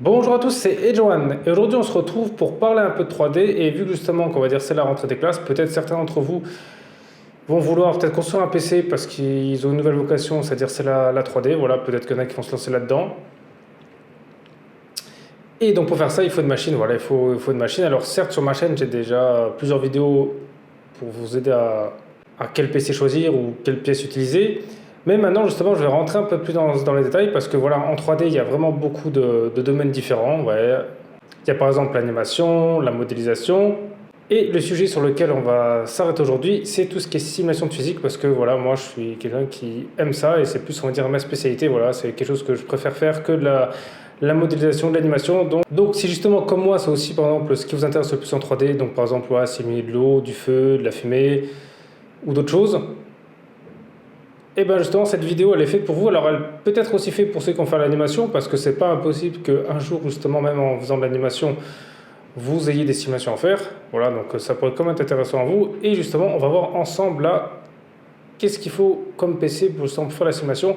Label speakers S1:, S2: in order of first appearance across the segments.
S1: Bonjour à tous, c'est Edouane et aujourd'hui on se retrouve pour parler un peu de 3D et vu que justement qu'on va dire c'est la rentrée des classes, peut-être certains d'entre vous vont vouloir peut-être construire un PC parce qu'ils ont une nouvelle vocation, c'est-à-dire c'est la 3D, voilà, peut-être qu'il y en a qui vont se lancer là-dedans. Et donc pour faire ça il faut une machine, voilà, il faut une machine. Alors certes sur ma chaîne j'ai déjà plusieurs vidéos pour vous aider à quel PC choisir ou quelle pièce utiliser. Mais maintenant, justement, je vais rentrer un peu plus dans les détails parce que voilà, en 3D, il y a vraiment beaucoup de domaines différents. Ouais. Il y a par exemple l'animation, la modélisation. Et le sujet sur lequel on va s'arrêter aujourd'hui, c'est tout ce qui est simulation de physique parce que voilà, moi je suis quelqu'un qui aime ça et c'est plus, on va dire, ma spécialité. Voilà, c'est quelque chose que je préfère faire que de la modélisation, de l'animation. Donc, si justement, comme moi, c'est aussi par exemple ce qui vous intéresse le plus en 3D, donc par exemple, ouais, simuler de l'eau, du feu, de la fumée ou d'autres choses, et bien justement, cette vidéo, elle est faite pour vous. Alors, elle peut être aussi faite pour ceux qui vont faire l'animation, parce que c'est pas impossible qu'un jour, justement, même en faisant de l'animation, vous ayez des simulations à faire. Voilà, donc ça pourrait quand même être intéressant à vous. Et justement, on va voir ensemble là, qu'est-ce qu'il faut comme PC pour justement faire la simulation.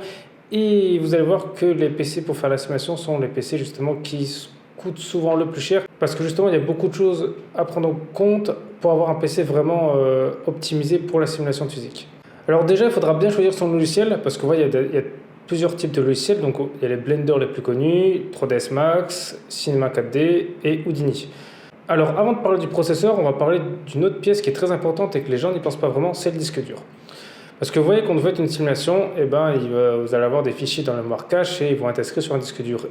S1: Et vous allez voir que les PC pour faire la simulation sont les PC justement qui coûtent souvent le plus cher, parce que justement, il y a beaucoup de choses à prendre en compte pour avoir un PC vraiment optimisé pour la simulation de physique. Alors déjà, il faudra bien choisir son logiciel parce que il y a plusieurs types de logiciels. Donc il y a les blenders les plus connus, 3ds Max, Cinema 4D et Houdini. Alors avant de parler du processeur, on va parler d'une autre pièce qui est très importante et que les gens n'y pensent pas vraiment, c'est le disque dur. Parce que vous voyez, quand vous faites une simulation, vous allez avoir des fichiers dans la mémoire cache et ils vont être inscrits sur un disque dur.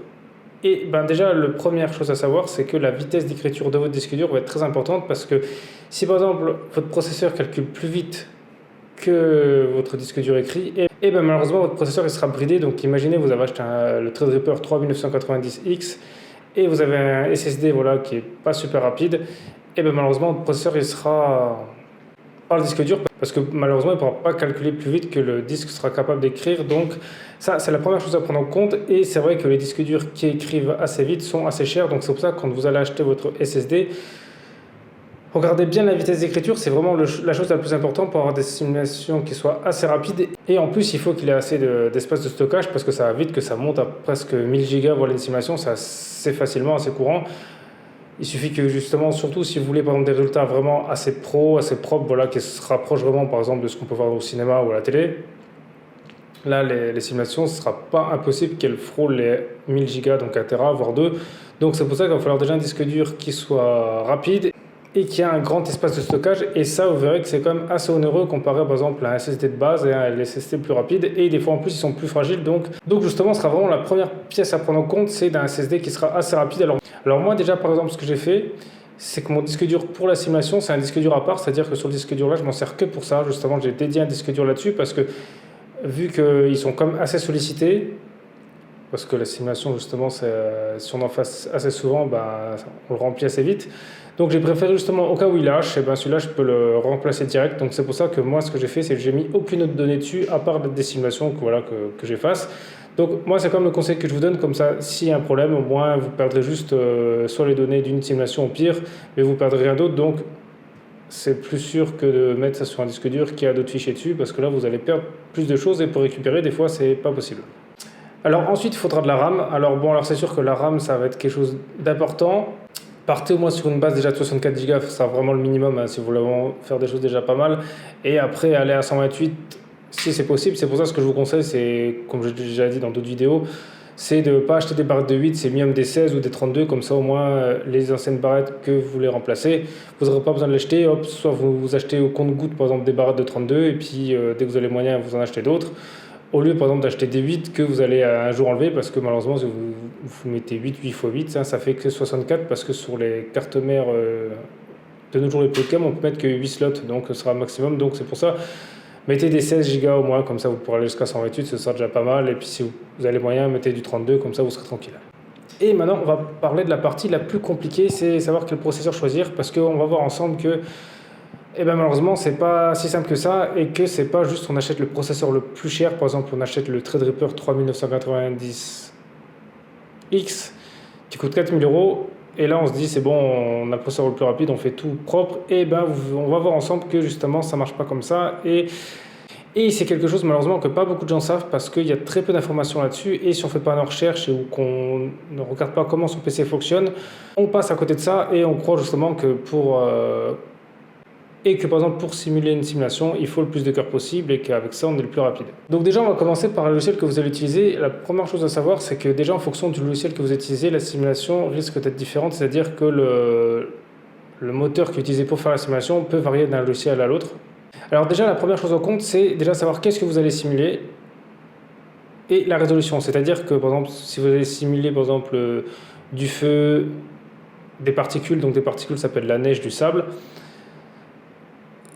S1: Et ben déjà, la première chose à savoir, c'est que la vitesse d'écriture de votre disque dur va être très importante parce que si par exemple votre processeur calcule plus vite que votre disque dur écrit, et ben malheureusement votre processeur il sera bridé. Donc imaginez vous avez acheté le Threadripper 3990X et vous avez un SSD voilà, qui est pas super rapide, et ben malheureusement votre processeur il sera par le disque dur parce que malheureusement il ne pourra pas calculer plus vite que le disque sera capable d'écrire. Donc ça c'est la première chose à prendre en compte, et c'est vrai que les disques durs qui écrivent assez vite sont assez chers. Donc c'est pour ça que quand vous allez acheter votre SSD, regardez bien la vitesse d'écriture, c'est vraiment la chose la plus importante pour avoir des simulations qui soient assez rapides. Et en plus, il faut qu'il ait assez d'espace de stockage parce que ça va vite que ça monte à presque 1000 Go. Voilà, une simulation, c'est assez facilement, assez courant. Il suffit que justement, surtout si vous voulez par exemple des résultats vraiment assez pro, assez propres, voilà, qui se rapprochent vraiment par exemple de ce qu'on peut voir au cinéma ou à la télé. Là, les simulations, ce ne sera pas impossible qu'elles frôlent les 1000 Go, donc 1 Tera, voire 2. Donc c'est pour ça qu'il va falloir déjà un disque dur qui soit rapide et qui a un grand espace de stockage. Et ça, vous verrez que c'est quand même assez onéreux comparé par exemple à un SSD de base et à un SSD plus rapide. Et des fois en plus, ils sont plus fragiles. Donc justement, ce sera vraiment la première pièce à prendre en compte, c'est d'un SSD qui sera assez rapide. Alors moi déjà, par exemple, ce que j'ai fait, c'est que mon disque dur pour la simulation, c'est un disque dur à part. C'est-à-dire que sur le disque dur là, je m'en sers que pour ça. Justement, j'ai dédié un disque dur là-dessus parce que vu qu'ils sont quand même assez sollicités, parce que la simulation, justement, si on en fait assez souvent, ben, on le remplit assez vite. Donc j'ai préféré justement, au cas où il lâche, et ben celui-là, je peux le remplacer direct. Donc c'est pour ça que moi, ce que j'ai fait, c'est que j'ai mis aucune autre donnée dessus, à part des simulations que j'efface. Donc moi, c'est comme le conseil que je vous donne, comme ça, s'il y a un problème, au moins, vous perdrez juste soit les données d'une simulation au pire, mais vous perdrez rien d'autre. Donc c'est plus sûr que de mettre ça sur un disque dur qui a d'autres fichiers dessus, parce que là, vous allez perdre plus de choses, et pour récupérer, des fois, c'est pas possible. Alors ensuite, il faudra de la RAM. Alors c'est sûr que la RAM, ça va être quelque chose d'important. Partez au moins sur une base déjà de 64 Go, ça sera vraiment le minimum hein, si vous voulez faire des choses déjà pas mal. Et après, aller à 128 si c'est possible. C'est pour ça ce que je vous conseille, c'est, comme j'ai déjà dit dans d'autres vidéos, c'est de ne pas acheter des barrettes de 8, c'est minimum des 16 ou des 32, comme ça au moins les anciennes barrettes que vous voulez remplacer, vous n'aurez pas besoin de l'acheter, hop, soit vous achetez au compte-goutte par exemple des barrettes de 32, et puis dès que vous avez les moyens, vous en achetez d'autres, au lieu par exemple d'acheter des 8 que vous allez un jour enlever, parce que malheureusement si vous mettez 8 x 8, ça fait que 64, parce que sur les cartes mères de nos jours les Pokémon, on peut mettre que 8 slots, donc ce sera un maximum, donc c'est pour ça. Mettez des 16 Go au moins, comme ça vous pourrez aller jusqu'à 128, ce sera déjà pas mal. Et puis si vous avez les moyens, mettez du 32, comme ça vous serez tranquille. Et maintenant, on va parler de la partie la plus compliquée, c'est savoir quel processeur choisir, parce qu'on va voir ensemble que malheureusement, c'est pas si simple que ça, et que c'est pas juste on achète le processeur le plus cher. Par exemple, on achète le Threadripper 3990X qui coûte 4000 euros. Et là, on se dit, c'est bon, on a le processeur le plus rapide, on fait tout propre. Et on va voir ensemble que justement, ça marche pas comme ça. Et Et c'est quelque chose malheureusement que pas beaucoup de gens savent parce qu'il y a très peu d'informations là-dessus et si on ne fait pas nos recherches ou qu'on ne regarde pas comment son PC fonctionne, on passe à côté de ça et on croit justement que par exemple pour simuler une simulation, il faut le plus de cœur possible et qu'avec ça on est le plus rapide. Donc déjà on va commencer par le logiciel que vous allez utiliser. La première chose à savoir c'est que déjà en fonction du logiciel que vous utilisez, la simulation risque d'être différente, c'est-à-dire que le moteur qui est utilisé pour faire la simulation peut varier d'un logiciel à l'autre. Alors déjà la première chose au compte c'est déjà savoir qu'est-ce que vous allez simuler et la résolution, c'est-à-dire que par exemple si vous allez simuler par exemple du feu, des particules, donc des particules ça s'appelle de la neige, du sable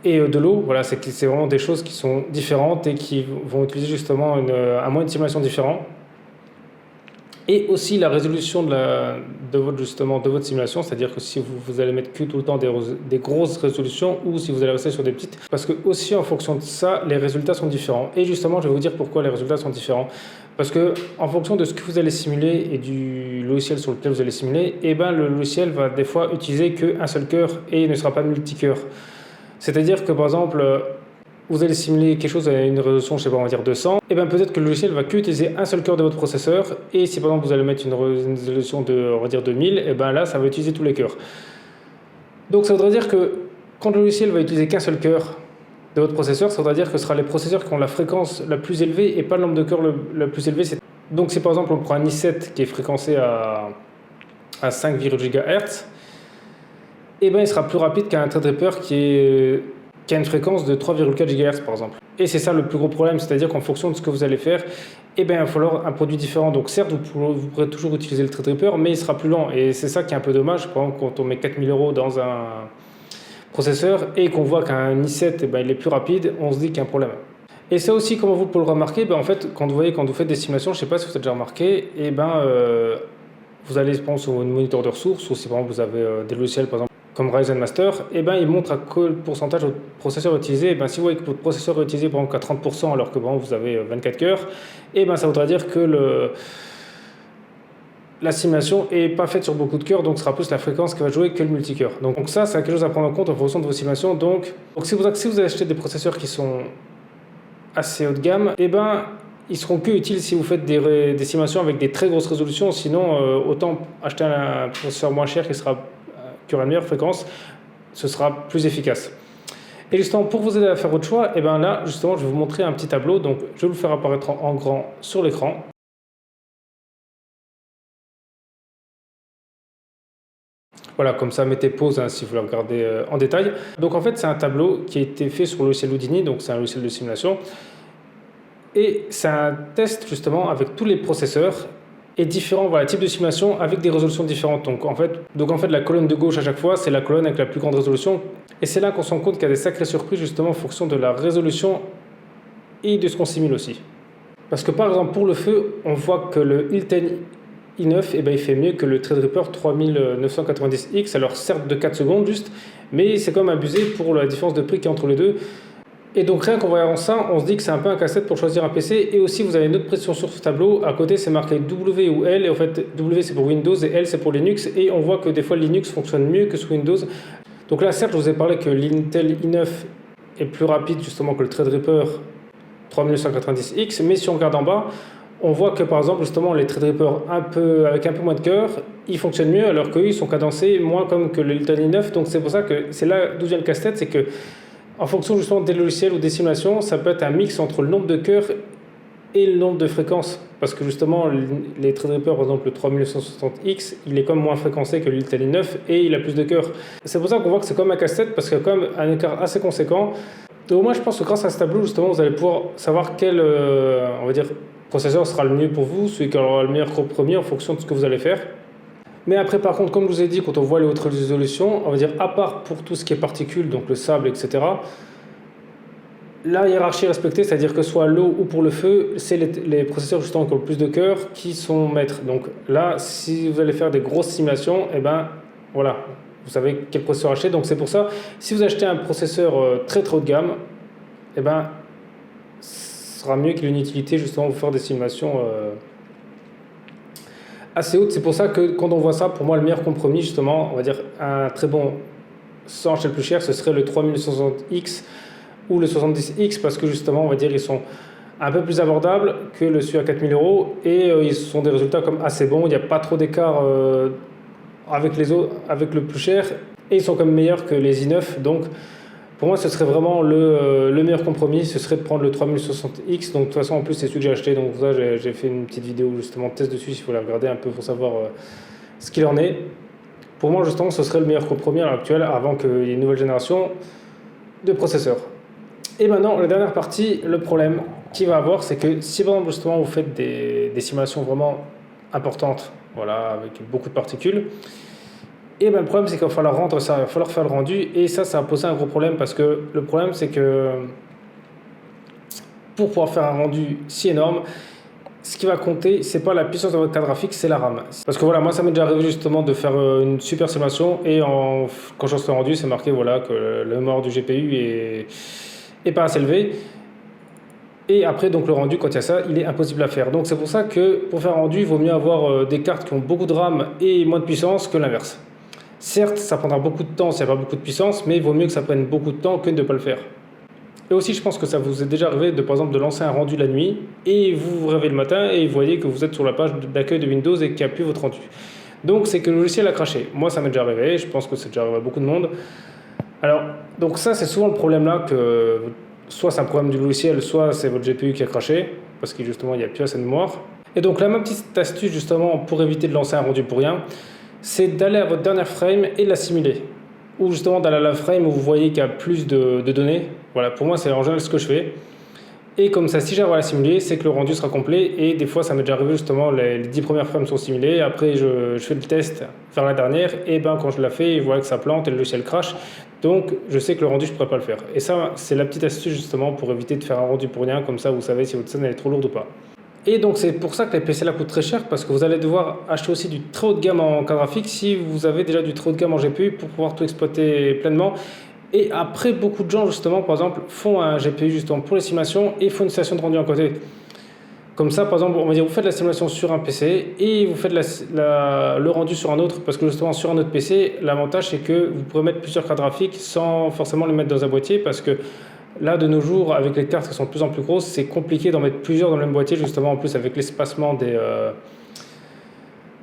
S1: et de l'eau, voilà, c'est vraiment des choses qui sont différentes et qui vont utiliser justement un moyen de simulation différent. Et aussi la résolution de votre simulation, c'est-à-dire que si vous allez mettre que tout le temps des grosses résolutions ou si vous allez rester sur des petites, parce que aussi en fonction de ça, les résultats sont différents. Et justement, je vais vous dire pourquoi les résultats sont différents. Parce que en fonction de ce que vous allez simuler et du logiciel sur lequel vous allez simuler, eh ben, le logiciel va des fois utiliser qu'un seul cœur et ne sera pas multicœur. C'est-à-dire que par exemple, vous allez simuler quelque chose à une résolution, je sais pas, on va dire 200, et bien peut-être que le logiciel va qu'utiliser un seul cœur de votre processeur, et si par exemple vous allez mettre une résolution de, on va dire 2000, et bien là ça va utiliser tous les cœurs. Donc ça voudrait dire que quand le logiciel va utiliser qu'un seul cœur de votre processeur, ça voudrait dire que ce sera les processeurs qui ont la fréquence la plus élevée et pas le nombre de cœurs le plus élevé. Donc si par exemple on prend un i7 qui est fréquencé à 5 GHz, et ben il sera plus rapide qu'un Threadripper qui a une fréquence de 3,4 GHz par exemple. Et c'est ça le plus gros problème, c'est-à-dire qu'en fonction de ce que vous allez faire, eh bien, il va falloir un produit différent. Donc certes, vous pourrez toujours utiliser le Threadripper, mais il sera plus lent. Et c'est ça qui est un peu dommage, par exemple, quand on met 4000 € dans un processeur et qu'on voit qu'un i7, eh ben, il est plus rapide, on se dit qu'il y a un problème. Et ça aussi, comment vous pouvez le remarquer, ben, en fait, quand vous faites des simulations, je ne sais pas si vous avez déjà remarqué, eh ben, vous allez prendre sur un moniteur de ressources, ou si par exemple vous avez des logiciels, par exemple, comme Ryzen Master, et ben, il montre à quel pourcentage votre processeur est utilisé. Et ben, si vous voyez que votre processeur est utilisé par exemple, qu'à 30%, alors que bon, vous avez 24 cœurs, et ben, ça voudra dire que la simulation n'est pas faite sur beaucoup de cœurs, donc ce sera plus la fréquence qui va jouer que le multicœur. Donc ça, c'est quelque chose à prendre en compte en fonction de vos simulations. Donc si vous allez acheter des processeurs qui sont assez haut de gamme, et ben, ils seront que utiles si vous faites des simulations avec des très grosses résolutions. Sinon, autant acheter un processeur moins cher qui aura une meilleure fréquence, ce sera plus efficace. Et justement, pour vous aider à faire votre choix, et ben là, justement, je vais vous montrer un petit tableau. Donc, je vais vous le faire apparaître en grand sur l'écran. Voilà, comme ça, mettez pause si vous le regardez en détail. Donc, en fait, c'est un tableau qui a été fait sur le logiciel Houdini, donc c'est un logiciel de simulation. Et c'est un test, justement, avec tous les processeurs et différents types de simulation avec des résolutions différentes. Donc en fait, la colonne de gauche à chaque fois, c'est la colonne avec la plus grande résolution. Et c'est là qu'on se rend compte qu'il y a des sacrées surprises justement en fonction de la résolution et de ce qu'on simule aussi. Parce que par exemple pour le feu, on voit que le Hilton i9 eh ben, il fait mieux que le Threadripper 3990X. Alors certes de 4 secondes juste, mais c'est quand même abusé pour la différence de prix qu'il y a entre les deux. Et donc rien qu'en voyant ça, on se dit que c'est un peu un casse-tête pour choisir un PC. Et aussi vous avez une autre pression sur ce tableau. À côté c'est marqué W ou L. Et en fait W c'est pour Windows et L c'est pour Linux. Et on voit que des fois Linux fonctionne mieux que sous Windows. Donc là certes je vous ai parlé que l'Intel i9 est plus rapide justement que le Threadripper 3990X. Mais si on regarde en bas, on voit que par exemple justement les Threadripper avec un peu moins de cœur, ils fonctionnent mieux alors qu'eux ils sont cadencés moins comme que le Intel i9. Donc c'est pour ça que c'est là d'où vient le casse-tête, c'est que en fonction justement des logiciels ou des simulations, ça peut être un mix entre le nombre de cœurs et le nombre de fréquences. Parce que justement, les Threadripper, par exemple le 3960X, il est comme moins fréquencé que l'Intel i9 et il a plus de cœurs. C'est pour ça qu'on voit que c'est comme un casse-tête parce qu'il y a quand même un écart assez conséquent. Et au moins, je pense que grâce à ce tableau, justement, vous allez pouvoir savoir quel on va dire, processeur sera le mieux pour vous, celui qui aura le meilleur compromis en fonction de ce que vous allez faire. Mais après, par contre, comme je vous ai dit, quand on voit les hautes résolutions, on va dire, à part pour tout ce qui est particules, donc le sable, etc., la hiérarchie est respectée, c'est-à-dire que soit l'eau ou pour le feu, c'est les processeurs justement qui ont le plus de cœur qui sont maîtres. Donc là, si vous allez faire des grosses simulations, eh ben, voilà, vous savez quel processeur acheter. Donc c'est pour ça, si vous achetez un processeur très très haut de gamme, eh ben, ce sera mieux qu'il ait une utilité justement pour faire des simulations assez haute. C'est pour ça que quand on voit ça, pour moi, le meilleur compromis, justement, on va dire un très bon, sans acheter le plus cher, ce serait le 3960X ou le 70X parce que justement, on va dire, ils sont un peu plus abordables que le celui à 4000 euros et ils sont des résultats comme assez bons. Il n'y a pas trop d'écart avec les autres, avec le plus cher et ils sont quand même meilleurs que les i9. Donc pour moi, ce serait vraiment le meilleur compromis, ce serait de prendre le 3060X. Donc de toute façon, en plus, c'est celui que j'ai acheté. Donc ça, j'ai fait une petite vidéo justement de test dessus, s'il faut la regarder un peu pour savoir ce qu'il en est. Pour moi, justement, ce serait le meilleur compromis à l'heure actuelle avant qu'il y ait une nouvelle génération de processeurs. Et maintenant, la dernière partie, le problème qu'il va avoir, c'est que si par exemple, justement, vous faites des simulations vraiment importantes, voilà, avec beaucoup de particules, et ben, le problème, c'est qu'il va falloir rendre ça, il va falloir faire le rendu, et ça va poser un gros problème parce que le problème, c'est que pour pouvoir faire un rendu si énorme, ce qui va compter, c'est pas la puissance de votre carte graphique, c'est la RAM. Parce que voilà, moi ça m'est déjà arrivé justement de faire une super simulation et quand je suis rendu, c'est marqué voilà, que le mémoire du GPU est pas assez élevé. Et après, donc le rendu, quand il y a ça, il est impossible à faire. Donc c'est pour ça que pour faire un rendu, il vaut mieux avoir des cartes qui ont beaucoup de RAM et moins de puissance que l'inverse. Certes, ça prendra beaucoup de temps s'il n'y a pas beaucoup de puissance, mais il vaut mieux que ça prenne beaucoup de temps que de ne pas le faire. Et aussi, je pense que ça vous est déjà arrivé de, par exemple, de lancer un rendu la nuit et vous vous réveillez le matin et vous voyez que vous êtes sur la page d'accueil de Windows et qu'il n'y a plus votre rendu. Donc, c'est que le logiciel a craché. Moi, ça m'est déjà arrivé. Je pense que c'est déjà arrivé à beaucoup de monde. Alors, donc ça, c'est souvent le problème là que soit c'est un problème du logiciel, soit c'est votre GPU qui a craché parce qu'il justement, il n'y a plus assez de mémoire. Et donc là, ma petite astuce justement pour éviter de lancer un rendu pour rien, c'est d'aller à votre dernière frame et de la simuler. Ou justement d'aller à la frame où vous voyez qu'il y a plus de données. Voilà, pour moi, c'est en général ce que je fais. Et comme ça, si j'arrive à la simuler, c'est que le rendu sera complet. Et des fois, ça m'est déjà arrivé justement, les 10 premières frames sont simulées. Après, je fais le test vers la dernière. Et ben, quand je la fais, je vois que ça plante et le logiciel crash. Donc, je sais que le rendu, je ne pourrais pas le faire. Et ça, c'est la petite astuce justement pour éviter de faire un rendu pour rien. Comme ça, vous savez si votre scène elle est trop lourde ou pas. Et donc c'est pour ça que les PC là coûtent très cher parce que vous allez devoir acheter aussi du très haut de gamme en carte graphique si vous avez déjà du très haut de gamme en GPU pour pouvoir tout exploiter pleinement. Et après, beaucoup de gens justement, par exemple, font un GPU justement pour les simulations et font une station de rendu à côté. Comme ça, par exemple, on va dire vous faites la simulation sur un PC et vous faites le rendu sur un autre parce que justement sur un autre PC, l'avantage c'est que vous pourrez mettre plusieurs cartes graphiques sans forcément les mettre dans un boîtier parce que là, de nos jours, avec les cartes qui sont de plus en plus grosses, c'est compliqué d'en mettre plusieurs dans le même boîtier, justement, en plus avec l'espacement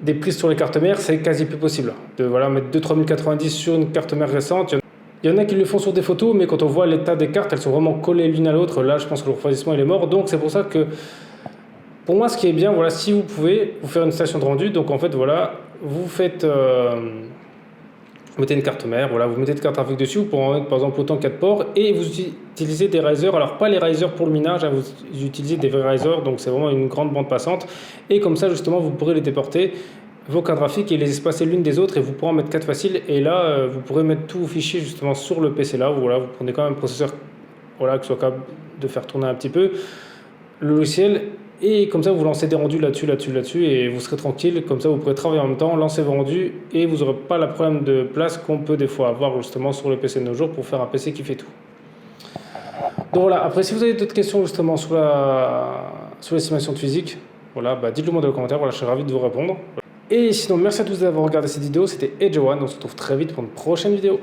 S1: des prises sur les cartes mères, c'est quasi plus possible. De mettre 2-3090 sur une carte mère récente. Il y en a qui le font sur des photos, mais quand on voit l'état des cartes, elles sont vraiment collées l'une à l'autre. Là, je pense que le refroidissement il est mort. Donc, c'est pour ça que, pour moi, ce qui est bien, voilà, si vous pouvez vous faire une station de rendu, donc en fait, voilà, vous faites. Vous mettez une carte mère, voilà, vous mettez une carte graphique dessus, vous pouvez en mettre par exemple autant 4 ports et vous utilisez des risers, alors pas les risers pour le minage, hein, vous utilisez des vrais risers, donc c'est vraiment une grande bande passante et comme ça justement vous pourrez les déporter, vos cartes graphiques et les espacer l'une des autres et vous pourrez en mettre 4 faciles et là vous pourrez mettre tous vos fichiers justement sur le PC là, où, voilà, vous prenez quand même un processeur voilà, qui soit capable de faire tourner un petit peu le logiciel. Et comme ça, vous lancez des rendus là-dessus, et vous serez tranquille. Comme ça, vous pourrez travailler en même temps, lancer vos rendus, et vous n'aurez pas le problème de place qu'on peut des fois avoir justement sur le PC de nos jours pour faire un PC qui fait tout. Donc voilà, après, si vous avez d'autres questions justement sur l'estimation de physique, voilà, dites-le moi dans les commentaires, voilà, je serai ravi de vous répondre. Et sinon, merci à tous d'avoir regardé cette vidéo, c'était Edge One, on se retrouve très vite pour une prochaine vidéo.